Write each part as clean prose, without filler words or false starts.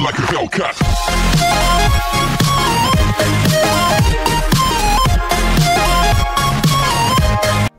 like a Hellcat.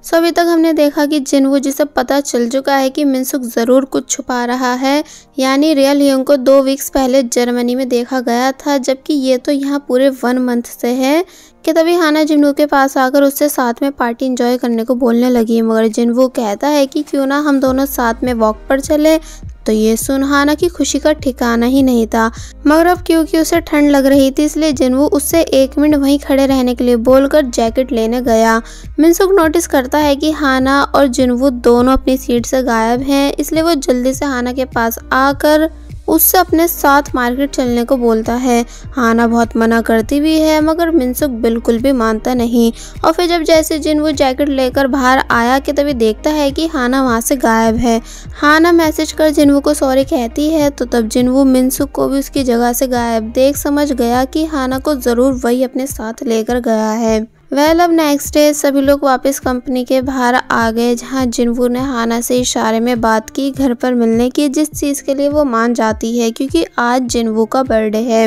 सो अभी तक हमने देखा कि जिनवू जिसे पता चल चुका है कि मिनसुक ज़रूर कुछ छुपा रहा है, यानी रियल ह्यूंग को 2 वीक्स पहले जर्मनी में देखा गया था, जबकि ये तो यहाँ पूरे 1 मंथ से है कि तभी हाना जिनवू के पास आकर उससे साथ में पार्टी एंजॉय करने को बोलने लगी। मगर जिनवू कहता है कि क्यों ना हम दोनों साथ में वॉक पर चले। तो ये सुन हाना की खुशी का ठिकाना ही नहीं था। मगर अब क्योंकि उसे ठंड लग रही थी इसलिए जिनवू उससे 1 मिनट वहीं खड़े रहने के लिए बोलकर जैकेट लेने गया। मिनसुक नोटिस करता है कि हाना और जिनवू दोनों अपनी सीट से गायब हैं, इसलिए वो जल्दी से हाना के पास आकर उससे अपने साथ मार्केट चलने को बोलता है। हाना बहुत मना करती भी है मगर मिनसुक बिल्कुल भी मानता नहीं। और फिर जब जैसे जिनवू जैकेट लेकर बाहर आया कि तभी देखता है कि हाना वहाँ से गायब है। हाना मैसेज कर जिनवू को सॉरी कहती है, तो तब जिनवू मिनसुक को भी उसकी जगह से गायब देख समझ गया कि हाना को ज़रूर वही अपने साथ लेकर गया है। अब नेक्स्ट डे सभी लोग वापस कंपनी के बाहर आ गए, जहां जिनवू ने हाना से इशारे में बात की घर पर मिलने की, जिस चीज़ के लिए वो मान जाती है क्योंकि आज जिनवू का बर्थडे है।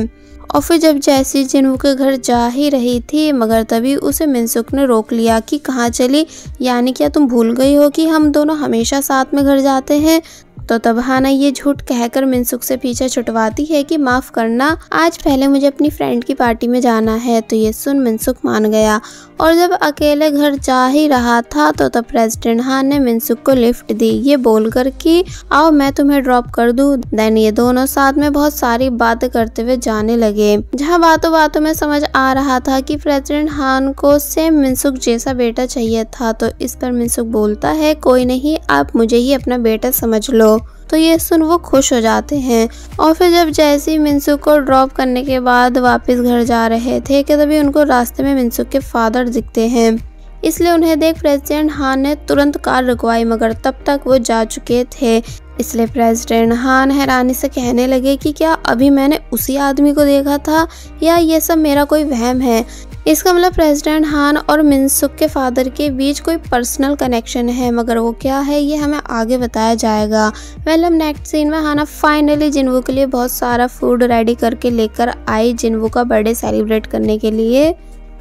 और फिर जब जैसी जिनवू के घर जा ही रही थी मगर तभी उसे मिनसुक ने रोक लिया कि कहाँ चली, यानी क्या तुम भूल गई हो कि हम दोनों हमेशा साथ में घर जाते हैं। तो तब हाना ये झूठ कहकर मिनसुक से पीछा छुटवाती है कि माफ़ करना, आज पहले मुझे अपनी फ्रेंड की पार्टी में जाना है। तो ये सुन मिनसुक मान गया और जब अकेले घर जा ही रहा था तो तब प्रेसिडेंट हान ने मिनसुक को लिफ्ट दी, ये बोलकर कि आओ मैं तुम्हें ड्रॉप कर दूं। देन ये दोनों साथ में बहुत सारी बातें करते हुए जाने लगे, जहां बातों बातों में समझ आ रहा था कि प्रेसिडेंट हान को सेम मिनसुक जैसा बेटा चाहिए था। तो इस पर मिनसुक बोलता है कोई नहीं, आप मुझे ही अपना बेटा समझ लो। तो ये सुन वो खुश हो जाते हैं। और फिर जब जैसी मिनसुक को ड्रॉप करने के बाद वापस घर जा रहे थे कि तभी उनको रास्ते में मिनसुक के फादर दिखते हैं, इसलिए उन्हें देख प्रेसिडेंट हान ने तुरंत कार रुकवाई मगर तब तक वो जा चुके थे। इसलिए प्रेसिडेंट हान हैरानी से कहने लगे कि क्या अभी मैंने उसी आदमी को देखा था या ये सब मेरा कोई वहम है। इसका मतलब प्रेसिडेंट हान और मिनसुक के फादर के बीच कोई पर्सनल कनेक्शन है, मगर वो क्या है ये हमें आगे बताया जाएगा। अब नेक्स्ट सीन में हाना फाइनली जिनवू के लिए बहुत सारा फूड रेडी करके लेकर आई जिनवू का बर्थडे सेलिब्रेट करने के लिए,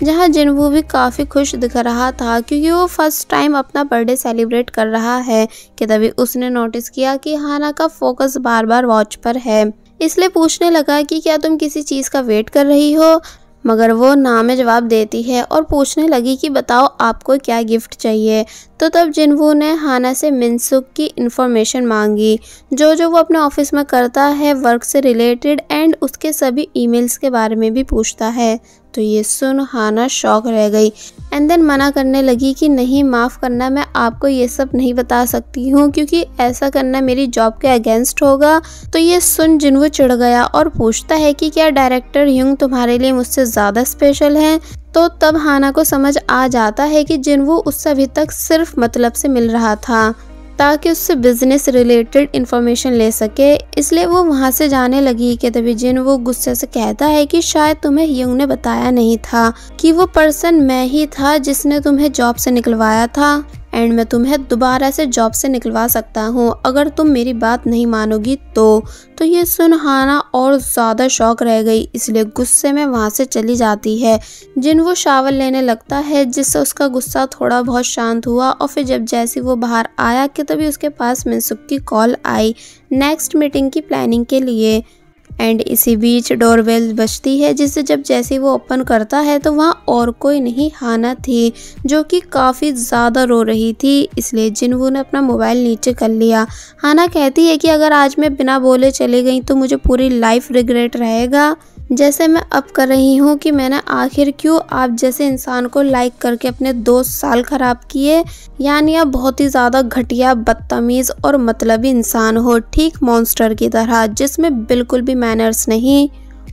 जहां जिनवू भी काफ़ी खुश दिख रहा था क्योंकि वो फर्स्ट टाइम अपना बर्थडे सेलिब्रेट कर रहा है। कि तभी उसने नोटिस किया कि हाना का फोकस बार बार वॉच पर है, इसलिए पूछने लगा कि क्या तुम किसी चीज़ का वेट कर रही हो। मगर वो ना में जवाब देती है और पूछने लगी कि बताओ आपको क्या गिफ्ट चाहिए। तो तब जिनवू ने हाना से मिनसुक की इन्फॉर्मेशन मांगी, जो वो अपने ऑफिस में करता है वर्क से रिलेटेड, एंड उसके सभी ईमेल्स के बारे में भी पूछता है। तो ये सुन हाना शॉक रह गई एंड देन मना करने लगी कि नहीं माफ़ करना, मैं आपको ये सब नहीं बता सकती हूँ क्योंकि ऐसा करना मेरी जॉब के अगेंस्ट होगा। तो ये सुन जिनवू चिढ़ गया और पूछता है कि क्या डायरेक्टर ह्यूंग तुम्हारे लिए मुझसे ज़्यादा स्पेशल हैं। तो तब हाना को समझ आ जाता है कि जिनवू उससे अभी तक सिर्फ मतलब से मिल रहा था ताकि उससे बिजनेस रिलेटेड इन्फॉर्मेशन ले सके, इसलिए वो वहाँ से जाने लगी। कि तभी जिनवू गुस्से से कहता है कि शायद तुम्हें ह्यूंग ने बताया नहीं था कि वो पर्सन मैं ही था जिसने तुम्हें जॉब से निकलवाया था एंड मैं तुम्हें दोबारा से जॉब से निकलवा सकता हूँ अगर तुम मेरी बात नहीं मानोगी तो ये सुन हाना और ज़्यादा शॉक रह गई, इसलिए गुस्से में वहाँ से चली जाती है। जिनवू शावर लेने लगता है जिससे उसका गुस्सा थोड़ा बहुत शांत हुआ। और फिर जब जैसे वो बाहर आया कि तभी उसके पास मिनसुक की कॉल आई नेक्स्ट मीटिंग की प्लानिंग के लिए। एंड इसी बीच डोरबेल बजती है जिससे जब जैसे वो ओपन करता है तो वहाँ और कोई नहीं हाना थी जो कि काफ़ी ज़्यादा रो रही थी, इसलिए जिनवू ने अपना मोबाइल नीचे कर लिया। हाना कहती है कि अगर आज मैं बिना बोले चली गई तो मुझे पूरी लाइफ रिग्रेट रहेगा, जैसे मैं अब कर रही हूँ कि मैंने आखिर क्यों आप जैसे इंसान को लाइक करके अपने 2 साल खराब किए। यानी आप बहुत ही ज़्यादा घटिया, बदतमीज़ और मतलबी इंसान हो, ठीक मॉन्स्टर की तरह जिसमें बिल्कुल भी मैनर्स नहीं।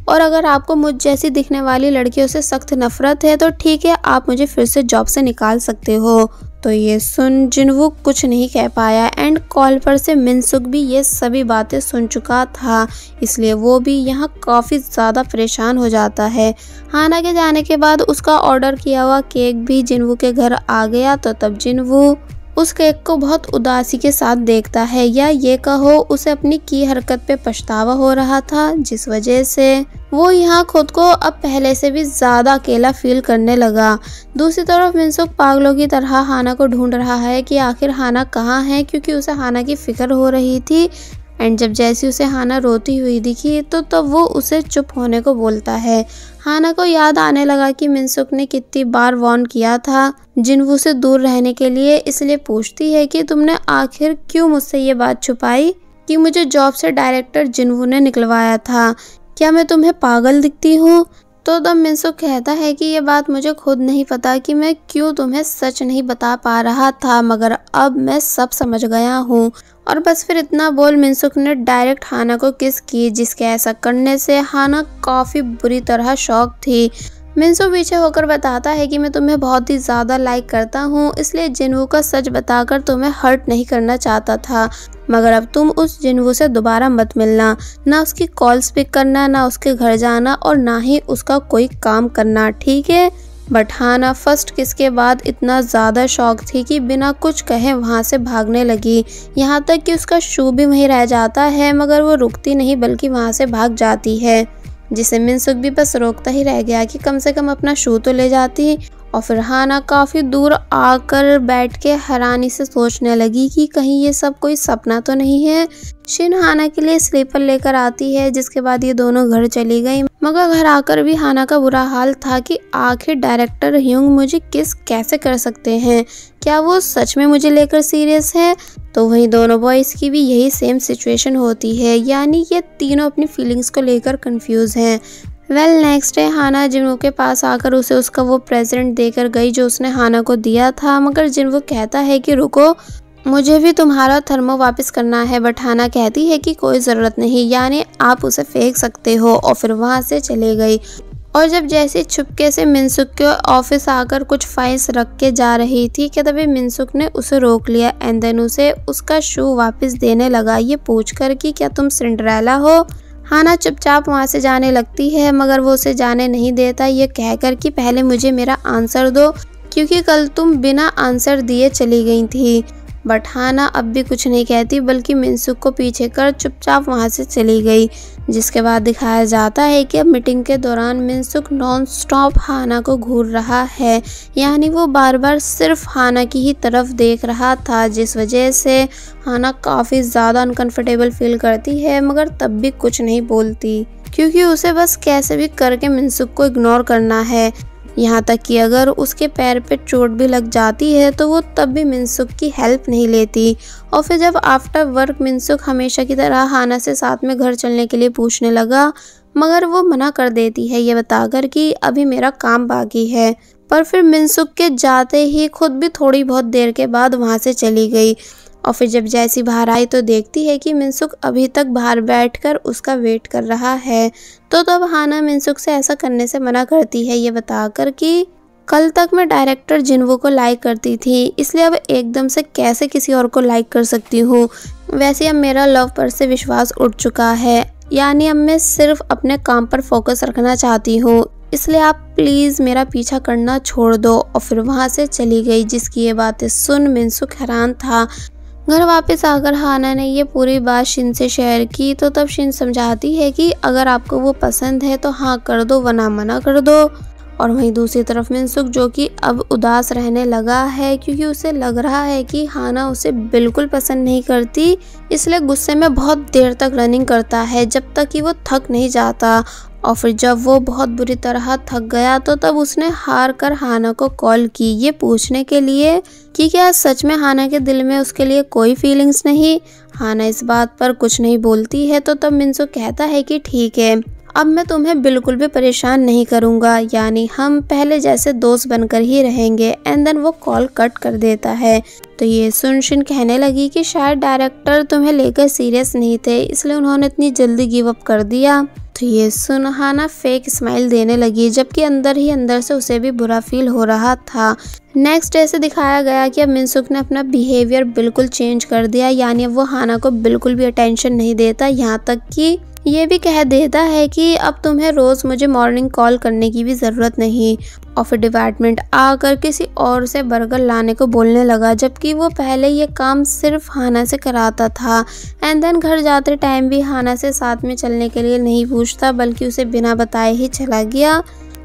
और अगर आपको मुझ जैसी दिखने वाली लड़कियों से सख्त नफरत है तो ठीक है, आप मुझे फिर से जॉब से निकाल सकते हो। तो ये सुन जिनवू कुछ नहीं कह पाया एंड कॉल पर से मिनसुक भी ये सभी बातें सुन चुका था, इसलिए वो भी यहाँ काफ़ी ज़्यादा परेशान हो जाता है। हाना के जाने के बाद उसका ऑर्डर किया हुआ केक भी जिनवू के घर आ गया। तो तब जिनवू उस केक को बहुत उदासी के साथ देखता है, या ये कहो उसे अपनी की हरकत पे पछतावा हो रहा था, जिस वजह से वो यहाँ खुद को अब पहले से भी ज्यादा अकेला फील करने लगा। दूसरी तरफ मिनसुक पागलों की तरह हाना को ढूंढ रहा है कि आखिर हाना कहाँ है, क्योंकि उसे हाना की फिक्र हो रही थी। एंड जब जैसी उसे हाना रोती हुई दिखी तो तब वो उसे चुप होने को बोलता है। हाना को याद आने लगा कि मिनसुक ने कितनी बार वार्न किया था जिनवू से दूर रहने के लिए, इसलिए पूछती है कि तुमने आखिर क्यों मुझसे ये बात छुपाई कि मुझे जॉब से डायरेक्टर जिनवू ने निकलवाया था। क्या मैं तुम्हें पागल दिखती हूँ? तो तब मिनसुक कहता है कि ये बात मुझे खुद नहीं पता कि मैं क्यों तुम्हें सच नहीं बता पा रहा था, मगर अब मैं सब समझ गया हूँ। और बस फिर इतना बोल मिनसुक ने डायरेक्ट हाना को किस की, जिसके ऐसा करने से हाना काफ़ी बुरी तरह शॉक थी। मिनसुक पीछे होकर बताता है कि मैं तुम्हें बहुत ही ज़्यादा लाइक करता हूँ, इसलिए जिनवू का सच बताकर तुम्हें हर्ट नहीं करना चाहता था, मगर अब तुम उस जिनवू से दोबारा मत मिलना, ना उसकी कॉल्स पिक करना, ना उसके घर जाना और ना ही उसका कोई काम करना, ठीक है? बट हाना फर्स्ट किस के बाद इतना ज़्यादा शॉक थी कि बिना कुछ कहे वहाँ से भागने लगी। यहाँ तक कि उसका शू भी वहीं रह जाता है, मगर वो रुकती नहीं बल्कि वहाँ से भाग जाती है, जिसे मिनसुक भी बस रोकता ही रह गया कि कम से कम अपना शू तो ले जाती। और फिर हाना काफ़ी दूर आकर बैठ के हैरानी से सोचने लगी कि कहीं ये सब कोई सपना तो नहीं है। शिन हाना के लिए स्लीपर लेकर आती है, जिसके बाद ये दोनों घर चली गई, मगर घर आकर भी हाना का बुरा हाल था कि आखिर डायरेक्टर ह्यूंग मुझे किस कैसे कर सकते हैं, क्या वो सच में मुझे लेकर सीरियस है? तो वहीं दोनों बॉयज़ की भी यही सेम सिचुएशन होती है, यानी ये तीनों अपनी फीलिंग्स को लेकर कंफ्यूज हैं। नेक्स्ट डे हाना जिनवू के पास आकर उसे उसका वो प्रेजेंट देकर गई जो उसने हाना को दिया था, मगर जिनवू कहता है कि रुको, मुझे भी तुम्हारा थर्मो वापस करना है। बट हाना कहती है कि कोई ज़रूरत नहीं, यानी आप उसे फेंक सकते हो, और फिर वहाँ से चले गई। और जब जैसे छुपके से मिनसुक के ऑफिस आकर कुछ फाइल्स रख के जा रही थी कि तभी मिनसुक ने उसे रोक लिया एंड देन उसे उसका शू वापस देने लगा, ये पूछकर कि क्या तुम सिंड्रेला हो? हाना चुपचाप वहाँ से जाने लगती है, मगर वो उसे जाने नहीं देता, ये कहकर कि पहले मुझे मेरा आंसर दो, क्योंकि कल तुम बिना आंसर दिए चली गई थी। बट हाना अब भी कुछ नहीं कहती, बल्कि मिनसुक को पीछे कर चुपचाप वहाँ से चली गई, जिसके बाद दिखाया जाता है कि अब मीटिंग के दौरान मिनसुक नॉन स्टॉप हाना को घूर रहा है, यानी वो बार बार सिर्फ हाना की ही तरफ देख रहा था, जिस वजह से हाना काफ़ी ज़्यादा अनकंफर्टेबल फील करती है, मगर तब भी कुछ नहीं बोलती, क्योंकि उसे बस कैसे भी करके मिनसुक को इग्नोर करना है। यहाँ तक कि अगर उसके पैर पे चोट भी लग जाती है तो वो तब भी मिनसुक की हेल्प नहीं लेती। और फिर जब आफ्टर वर्क मिनसुक हमेशा की तरह हाना से साथ में घर चलने के लिए पूछने लगा, मगर वो मना कर देती है ये बताकर कि अभी मेरा काम बाकी है। पर फिर मिनसुक के जाते ही खुद भी थोड़ी बहुत देर के बाद वहाँ से चली गई। और फिर जब जैसी बाहर आई तो देखती है कि मिनसुक अभी तक बाहर बैठकर उसका वेट कर रहा है। तो तब हाना मिनसुक से ऐसा करने से मना करती है ये बताकर कि कल तक मैं डायरेक्टर जिनवू को लाइक करती थी, इसलिए अब एकदम से कैसे किसी और को लाइक कर सकती हूँ। वैसे अब मेरा लव पर से विश्वास उठ चुका है, यानी अब मैं सिर्फ अपने काम पर फोकस रखना चाहती हूँ, इसलिए आप प्लीज़ मेरा पीछा करना छोड़ दो। और फिर वहाँ से चली गई, जिसकी ये बातें सुन मिनसुक हैरान था। घर वापस आकर हाना ने ये पूरी बात शिन से शेयर की, तो तब शिन समझाती है कि अगर आपको वो पसंद है तो हाँ कर दो, वरना मना कर दो। और वहीं दूसरी तरफ मिनसुक जो कि अब उदास रहने लगा है, क्योंकि उसे लग रहा है कि हाना उसे बिल्कुल पसंद नहीं करती, इसलिए गुस्से में बहुत देर तक रनिंग करता है जब तक कि वो थक नहीं जाता। और फिर जब वो बहुत बुरी तरह थक गया तो तब उसने हार कर हाना को कॉल की, ये पूछने के लिए कि क्या सच में हाना के दिल में उसके लिए कोई फीलिंग्स नहीं। हाना इस बात पर कुछ नहीं बोलती है, तो तब मिनसुक कहता है कि ठीक है, अब मैं तुम्हें बिल्कुल भी परेशान नहीं करूँगा, यानी हम पहले जैसे दोस्त बनकर ही रहेंगे। एंड देन वो कॉल कट कर देता है। तो ये सुन शिन कहने लगी कि शायद डायरेक्टर तुम्हें लेकर सीरियस नहीं थे, इसलिए उन्होंने इतनी जल्दी गिव अप कर दिया। तो ये सुन हाना फेक स्माइल देने लगी, जबकि अंदर ही अंदर से उसे भी बुरा फील हो रहा था। नेक्स्ट डे से दिखाया गया कि अब मिनसुक ने अपना बिहेवियर बिल्कुल चेंज कर दिया, यानी अब वो हाना को बिल्कुल भी अटेंशन नहीं देता, यहाँ तक कि ये भी कह देता है कि अब तुम्हें रोज़ मुझे मॉर्निंग कॉल करने की भी ज़रूरत नहीं। और फिर डिपार्टमेंट आकर किसी और से बर्गर लाने को बोलने लगा, जबकि वो पहले ये काम सिर्फ हाना से कराता था। एंड देन घर जाते टाइम भी हाना से साथ में चलने के लिए नहीं पूछता, बल्कि उसे बिना बताए ही चला गया।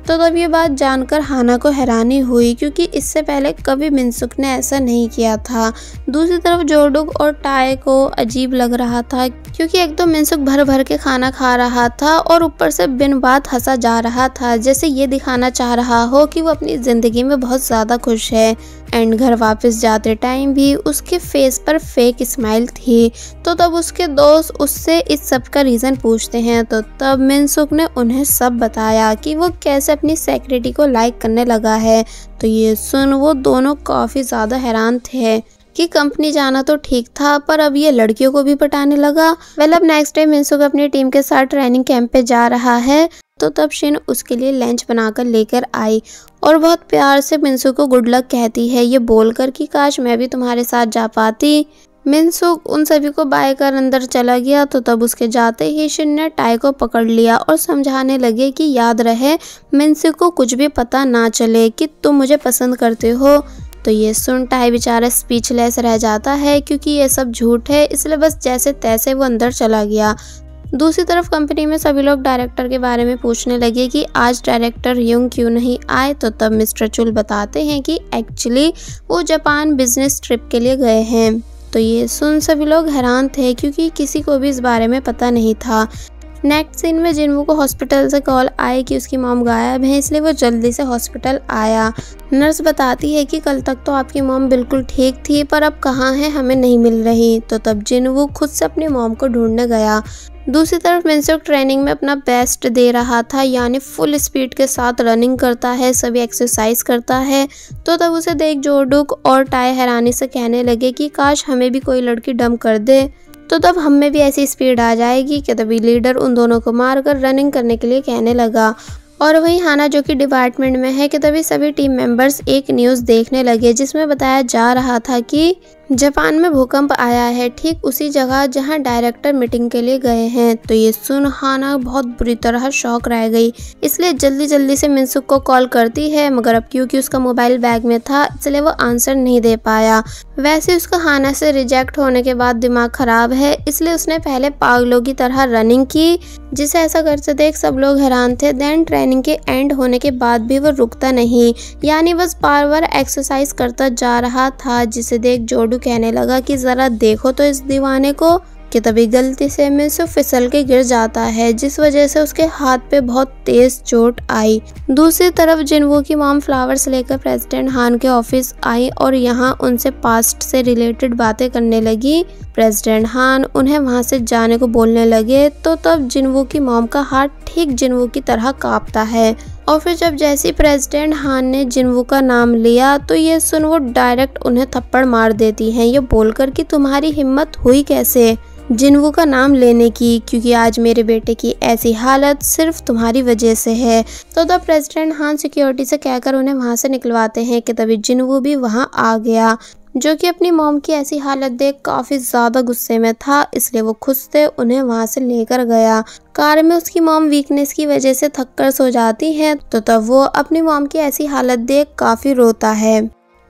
तो तब ये बात जानकर हाना को हैरानी हुई, क्योंकि इससे पहले कभी मिनसुक ने ऐसा नहीं किया था। दूसरी तरफ जोडुक और टाय को अजीब लग रहा था, क्योंकि एक तो मिनसुक भर भर के खाना खा रहा था और ऊपर से बिन बात हंसा जा रहा था, जैसे ये दिखाना चाह रहा हो कि वो अपनी ज़िंदगी में बहुत ज़्यादा खुश है। एंड घर वापस जाते टाइम भी उसके फेस पर फेक स्माइल थी। तो तब उसके दोस्त उससे इस सब का रीज़न पूछते हैं, तो तब मिनसुक ने उन्हें सब बताया कि वो कैसे अपनी सेक्रेटरी को लाइक करने लगा है। तो ये सुन वो दोनों काफ़ी ज़्यादा हैरान थे कि कंपनी जाना तो ठीक था, पर अब ये लड़कियों को भी पटाने लगा। अब नेक्स्ट डे मिनसुक अपनी टीम के साथ ट्रेनिंग कैंप पे जा रहा है। तो तब शिन उसके लिए लंच बनाकर लेकर आई और बहुत प्यार से मिनसुक को गुड लक कहती है, ये बोलकर कि काश मैं भी तुम्हारे साथ जा पाती। मिनसुक उन सभी को बाय कर अंदर चला गया। तो तब उसके जाते ही शिन ने टाई को पकड़ लिया और समझाने लगे कि याद रहे मिनसुक को कुछ भी पता ना चले कि तुम मुझे पसंद करते हो। तो ये सुन टाई बेचारा स्पीचलेस रह जाता है, क्योंकि ये सब झूठ है, इसलिए बस जैसे तैसे वो अंदर चला गया। दूसरी तरफ कंपनी में सभी लोग डायरेक्टर के बारे में पूछने लगे कि आज डायरेक्टर युंग क्यों नहीं आए। तो तब मिस्टर चुल बताते हैं कि एक्चुअली वो जापान बिजनेस ट्रिप के लिए गए हैं। तो ये सुन सभी लोग हैरान थे, क्योंकि किसी को भी इस बारे में पता नहीं था। नेक्स्ट सीन में जिनवू को हॉस्पिटल से कॉल आई कि उसकी मॉम गायब है, इसलिए वो जल्दी से हॉस्पिटल आया। नर्स बताती है कि कल तक तो आपकी मॉम बिल्कुल ठीक थी, पर अब कहाँ है हमें नहीं मिल रही। तो तब जिनवू खुद से अपनी मॉम को ढूंढने गया। दूसरी तरफ मिनसुक ट्रेनिंग में अपना बेस्ट दे रहा था, यानी फुल स्पीड के साथ रनिंग करता है, सभी एक्सरसाइज करता है। तो तब उसे देख जोडुक और टाई हैरानी से कहने लगे कि काश हमें भी कोई लड़की डंप कर दे, तो तब हम में भी ऐसी स्पीड आ जाएगी कि तभी लीडर उन दोनों को मारकर रनिंग करने के लिए कहने लगा। और वहीं हाना जो कि डिपार्टमेंट में है कि तभी सभी टीम मेंबर्स एक न्यूज़ देखने लगे, जिसमें बताया जा रहा था कि जापान में भूकंप आया है, ठीक उसी जगह जहां डायरेक्टर मीटिंग के लिए गए हैं। तो ये सुन हाना बहुत बुरी तरह शॉक रह गई, इसलिए जल्दी जल्दी से मिनसुक को कॉल करती है, मगर अब क्योंकि उसका मोबाइल बैग में था इसलिए वो आंसर नहीं दे पाया। वैसे उसका हाना से रिजेक्ट होने के बाद दिमाग खराब है, इसलिए उसने पहले पागलों की तरह रनिंग की, जिसे ऐसा करते देख सब लोग हैरान थे। देन ट्रेनिंग के एंड होने के बाद भी वो रुकता नहीं, यानी बस बार बार एक्सरसाइज करता जा रहा था, जिसे देख जोडुक कहने लगा कि जरा देखो तो इस दीवाने को, कि तभी गलती से मिनसुक फिसल के गिर जाता है, जिस वजह से उसके हाथ पे बहुत तेज चोट आई। दूसरी तरफ जिनवू की मॉम फ्लावर्स लेकर प्रेसिडेंट हान के ऑफिस आई और यहाँ उनसे पास्ट से रिलेटेड बातें करने लगी। प्रेसिडेंट हान उन्हें वहाँ से जाने को बोलने लगे। तो तब जिनवू की मॉम का हाथ ठीक जिनवू की तरह कांपता है, और फिर जब जैसे प्रेसिडेंट हान ने जिनवू का नाम लिया तो ये सुन वो डायरेक्ट उन्हें थप्पड़ मार देती हैं, ये बोलकर कि तुम्हारी हिम्मत हुई कैसे जिनवू का नाम लेने की, क्योंकि आज मेरे बेटे की ऐसी हालत सिर्फ तुम्हारी वजह से है। तो तब प्रेसिडेंट हान सिक्योरिटी से कहकर उन्हें वहां से निकलवाते हैं कि तभी जिनवू भी वहां आ गया, जो कि अपनी मॉम की ऐसी हालत देख काफी ज्यादा गुस्से में था, इसलिए वो खुद से उन्हें वहां से लेकर गया। कार में उसकी मॉम वीकनेस की वजह से थककर सो जाती है, तो तब वो अपनी मॉम की ऐसी हालत देख काफी रोता है।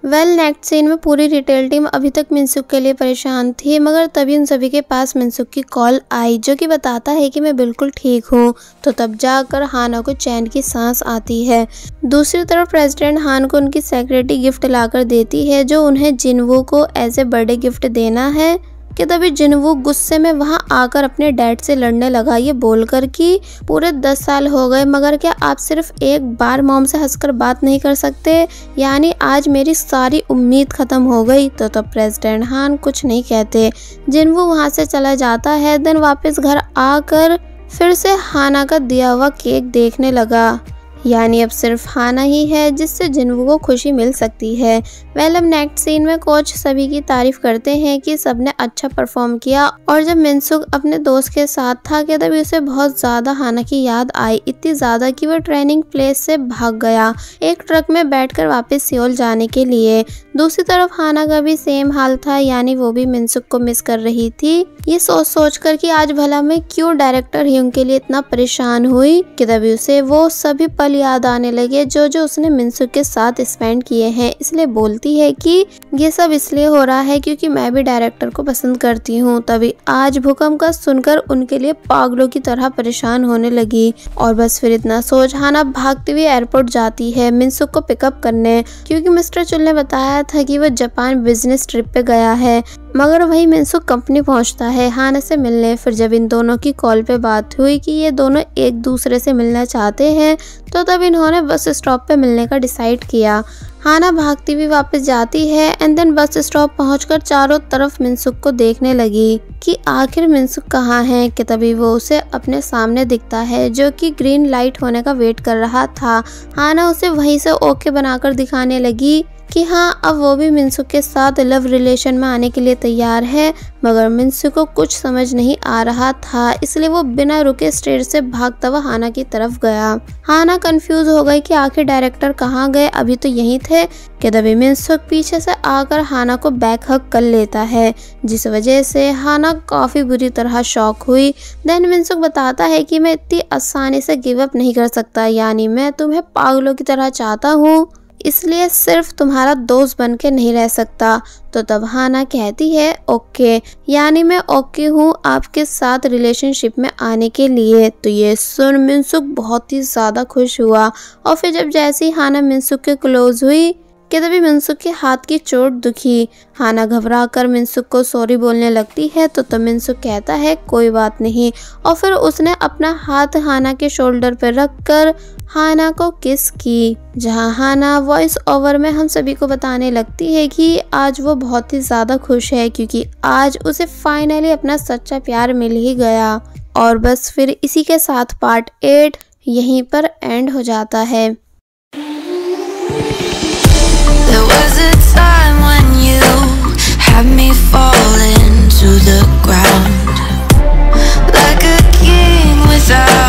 नेक्स्ट सीन में पूरी रिटेल टीम अभी तक मिनसुक के लिए परेशान थी, मगर तभी उन सभी के पास मिनसुक की कॉल आई, जो कि बताता है कि मैं बिल्कुल ठीक हूँ। तो तब जाकर हाना को चैन की सांस आती है। दूसरी तरफ प्रेसिडेंट हान को उनकी सेक्रेटरी गिफ्ट लाकर देती है, जो उन्हें जिनवू को एज ए बर्थडे गिफ्ट देना है, कि तभी जिनवू गुस्से में वहां आकर अपने डैड से लड़ने लगा, ये बोलकर कि पूरे 10 साल हो गए मगर क्या आप सिर्फ एक बार मॉम से हंसकर बात नहीं कर सकते, यानी आज मेरी सारी उम्मीद खत्म हो गई। तो तब प्रेसिडेंट हान कुछ नहीं कहते, जिनवू वहां से चला जाता है। देन वापस घर आकर फिर से हाना का दिया हुआ केक देखने लगा, यानी अब सिर्फ हाना ही है जिससे जिन्वू को खुशी मिल सकती है। वेल अब नेक्स्ट सीन में कोच सभी की तारीफ करते हैं कि सबने अच्छा परफॉर्म किया और जब मिनसुक अपने दोस्त के साथ था कि तभी उसे बहुत ज्यादा हाना की याद आई, इतनी ज्यादा कि वो ट्रेनिंग प्लेस से भाग गया एक ट्रक में बैठकर वापस सियोल जाने के लिए। दूसरी तरफ हाना का भी सेम हाल था, यानी वो भी मिनसुक को मिस कर रही थी। ये सोच कर कि आज भला मैं क्यों डायरेक्टर ह्यूंग के लिए इतना परेशान हुई कि तभी उसे वो सभी पल याद आने लगे जो उसने मिनसुक के साथ स्पेंड किए हैं। इसलिए बोलती है कि ये सब इसलिए हो रहा है क्योंकि मैं भी डायरेक्टर को पसंद करती हूँ। तभी आज भूकंप का सुनकर उनके लिए पागलों की तरह परेशान होने लगी और बस फिर इतना सोच हाना भागती हुई एयरपोर्ट जाती है मिनसुक को पिकअप करने, क्योंकि मिस्टर चुल ने बताया था कि वो जापान बिजनेस ट्रिप पे गया है। मगर वही मिनसुक कंपनी पहुंचता है हाना से मिलने। फिर जब इन दोनों की कॉल पे बात हुई कि ये दोनों एक दूसरे से मिलना चाहते हैं तो तब इन्होंने बस स्टॉप पे मिलने का डिसाइड किया। हाना भागती हुई वापस जाती है एंड देन बस स्टॉप पहुंचकर चारों तरफ मिनसुक को देखने लगी कि आखिर मिनसुक कहाँ है कि तभी वो उसे अपने सामने दिखता है जो कि ग्रीन लाइट होने का वेट कर रहा था। हाना उसे वहीं से ओके बनाकर दिखाने लगी कि हाँ अब वो भी मिनसुक के साथ लव रिलेशन में आने के लिए तैयार है। मगर मिनसुक को कुछ समझ नहीं आ रहा था, इसलिए वो बिना रुके स्टेज से भागता हुआ हाना की तरफ गया। हाना कंफ्यूज हो गई कि आखिर डायरेक्टर कहाँ गए, अभी तो यहीं थे कि तभी मिनसुक पीछे से आकर हाना को बैक हग कर लेता है, जिस वजह से हाना काफी बुरी तरह शॉक हुई। देन मिनसुक बताता है कि मैं इतनी आसानी से गिव अप नहीं कर सकता, यानी मैं तुम्हें पागलों की तरह चाहता हूँ, इसलिए सिर्फ तुम्हारा दोस्त बन के नहीं रह सकता। तो तब हाना कहती है ओके, यानी मैं ओके हूँ आपके साथ रिलेशनशिप में आने के लिए। तो ये सुन मिनसुक बहुत ही ज्यादा खुश हुआ और फिर जब जैसे ही हाना मिनसुक के क्लोज हुई कि तभी मिनसुक के हाथ की चोट दुखी। हाना घबरा कर मिनसुक को सॉरी बोलने लगती है तो तब मिनसुक कहता है कोई बात नहीं और फिर उसने अपना हाथ हाना के शोल्डर पर रखकर हाना को किस की, जहां हाना वॉइस ओवर में हम सभी को बताने लगती है कि आज वो बहुत ही ज्यादा खुश है क्योंकि आज उसे फाइनली अपना सच्चा प्यार मिल ही गया। और बस फिर इसी के साथ पार्ट 8 यहीं पर एंड हो जाता है। There was a time when you had me falling to the ground like a king without